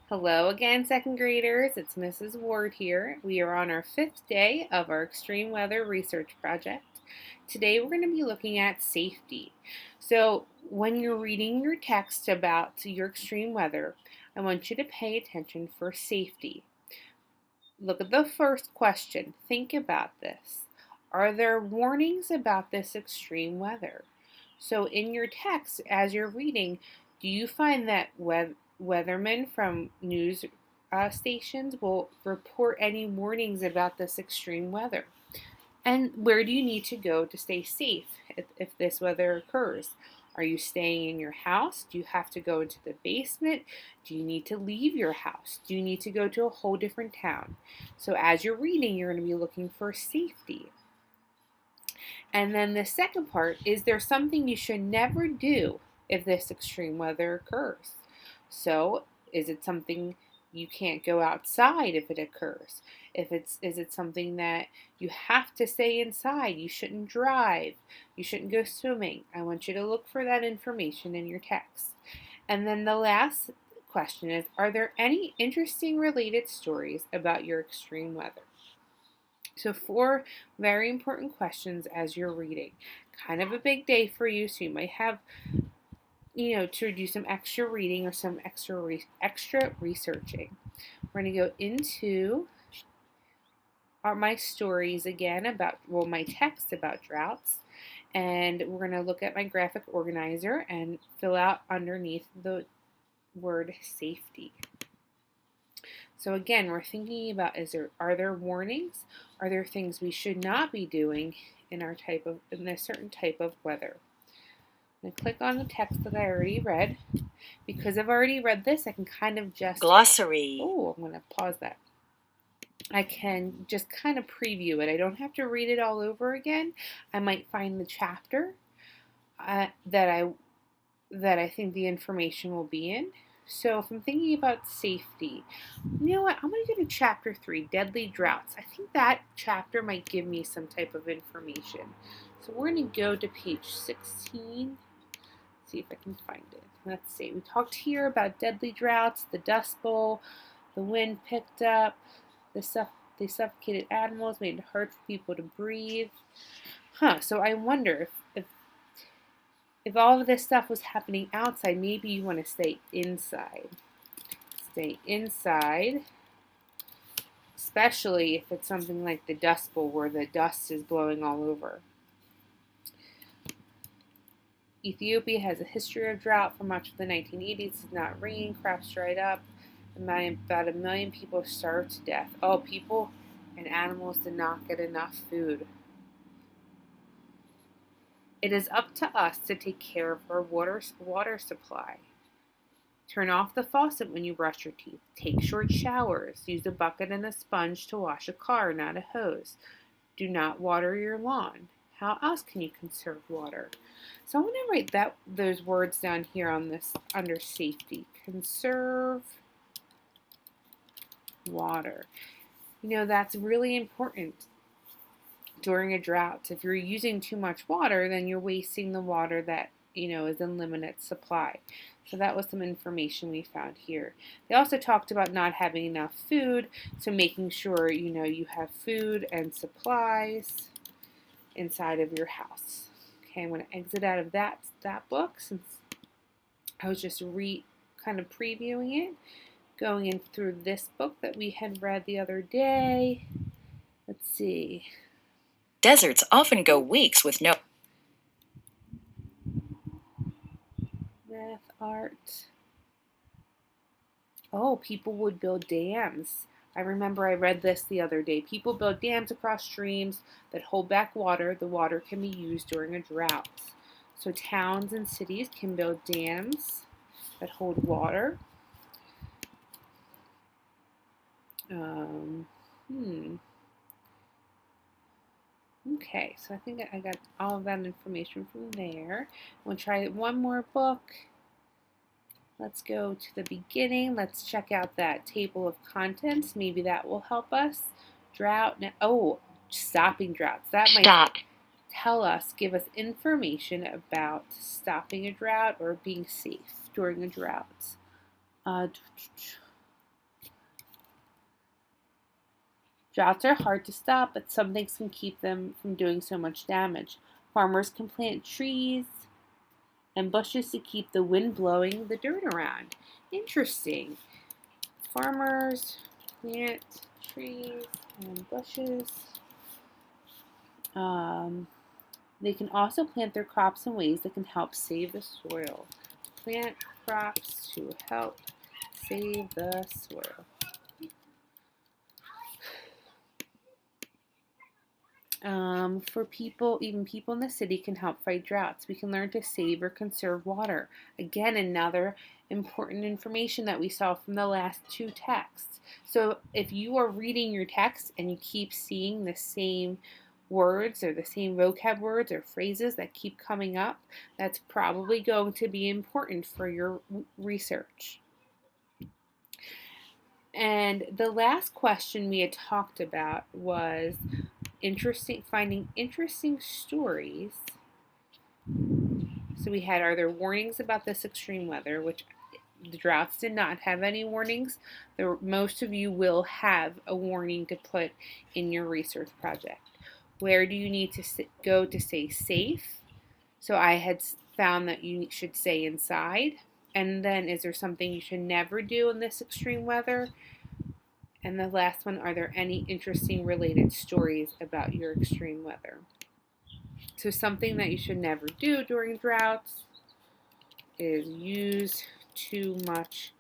Hello again, second graders. It's Mrs. Ward here. We are on our 5th day of our extreme weather research project. Today we're going to be looking at safety. So, when you're reading your text about your extreme weather, I want you to pay attention for safety. Look at the first question. Think about this. Are there warnings about this extreme weather? So, in your text, as you're reading, do you find that weathermen from news stations will report any warnings about this extreme weather? And where do you need to go to stay safe if this weather occurs? Are you staying in your house? Do you have to go into the basement? Do you need to leave your house? Do you need to go to a whole different town? So, as you're reading, you're going to be looking for safety. And then the second part is there something you should never do if this extreme weather occurs? So, is it something you can't go outside if it occurs? Is it something that you have to stay inside? You shouldn't drive. You shouldn't go swimming. I want you to look for that information in your text. And then the last question is, are there any interesting related stories about your extreme weather? So 4 very important questions as you're reading. Kind of a big day for you, so you might have to do some extra reading or some extra researching. We're going to go into my stories again about, my text about droughts, and we're going to look at my graphic organizer and fill out underneath the word safety. So again, we're thinking about, are there warnings? Are there things we should not be doing in a certain type of weather? I'm going to click on the text that I already read. Because I've already read this, I can kind of just Glossary. I'm going to pause that. I can just kind of preview it. I don't have to read it all over again. I might find the chapter that I think the information will be in. So if I'm thinking about safety, you know what? I'm going to go to chapter 3, Deadly Droughts. I think that chapter might give me some type of information. So we're going to go to page 16. See if I can find it. Let's see. We talked here about deadly droughts, the Dust Bowl, the wind picked up, they suffocated animals, made it hard for people to breathe. So I wonder if all of this stuff was happening outside, maybe you want to stay inside. Stay inside, especially if it's something like the Dust Bowl where the dust is blowing all over. Ethiopia has a history of drought for much of the 1980s. It did not rain, crops dried up, and about 1 million people starved to death. Oh, people and animals did not get enough food. It is up to us to take care of our water supply. Turn off the faucet when you brush your teeth. Take short showers. Use a bucket and a sponge to wash a car, not a hose. Do not water your lawn. How else can you conserve water? So I'm going to write those words down here on this under safety. Conserve water. That's really important during a drought. If you're using too much water, then you're wasting the water that is in limited supply. So that was some information we found here. They also talked about not having enough food, so making sure you have food and supplies inside of your house. Okay, I'm going to exit out of that book since I was just kind of previewing it. Going in through this book that we had read the other day. Let's see. Deserts often go weeks with no Math, art. Oh, people would build dams. I remember I read this the other day. People build dams across streams that hold back water. The water can be used during a drought. So towns and cities can build dams that hold water. Okay, so I think I got all of that information from there. We'll try one more book. Let's go to the beginning. Let's check out that table of contents. Maybe that will help us. Drought. Stopping droughts. That might give us information about stopping a drought or being safe during a drought. Droughts are hard to stop, but some things can keep them from doing so much damage. Farmers can plant trees and bushes to keep the wind blowing the dirt around. Interesting. Farmers plant trees and bushes. They can also plant their crops in ways that can help save the soil. Plant crops to help save the soil. For people, even people in the city can help fight droughts. We can learn to save or conserve water. Again, another important information that we saw from the last two texts. So if you are reading your text and you keep seeing the same words or the same vocab words or phrases that keep coming up, that's probably going to be important for your research. And the last question we had talked about was finding interesting stories. So we had, are there warnings about this extreme weather, which the droughts did not have any warnings. Most of you will have a warning to put in your research project. Where do you need to go to stay safe? So I had found that you should stay inside. And then, is there something you should never do in this extreme weather? And the last one, are there any interesting related stories about your extreme weather? So something that you should never do during droughts is use too much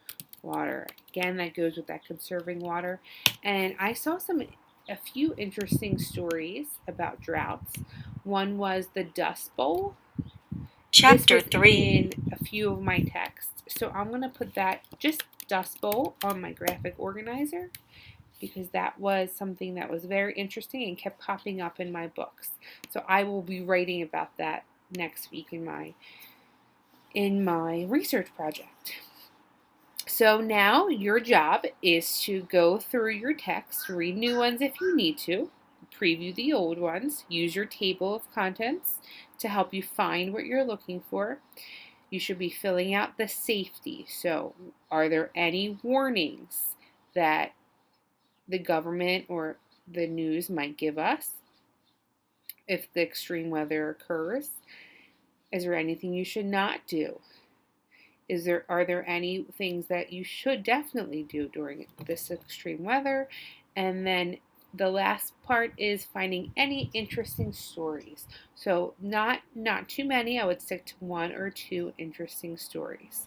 water. Again, that goes with that conserving water. And I saw a few interesting stories about droughts. One was the Dust Bowl. Chapter This was 3. in a few of my texts. So I'm going to put that, just Dust Bowl, on my graphic organizer, because that was something that was very interesting and kept popping up in my books. So I will be writing about that next week in my research project. So now your job is to go through your text, read new ones if you need to, preview the old ones, use your table of contents to help you find what you're looking for. You should be filling out the safety. So are there any warnings that the government or the news might give us if the extreme weather occurs? Is there anything you should not do? Are there any things that you should definitely do during this extreme weather? And then the last part is finding any interesting stories. So not too many. I would stick to 1 or 2 interesting stories.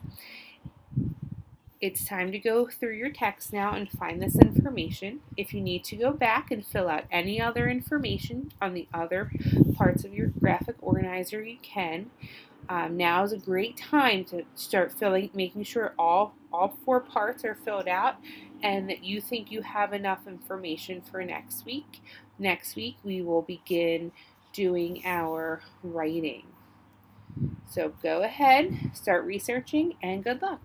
It's time to go through your text now and find this information. If you need to go back and fill out any other information on the other parts of your graphic organizer, you can. Now is a great time to start making sure all 4 parts are filled out and that you think you have enough information for next week. Next week we will begin doing our writing. So go ahead, start researching, and good luck.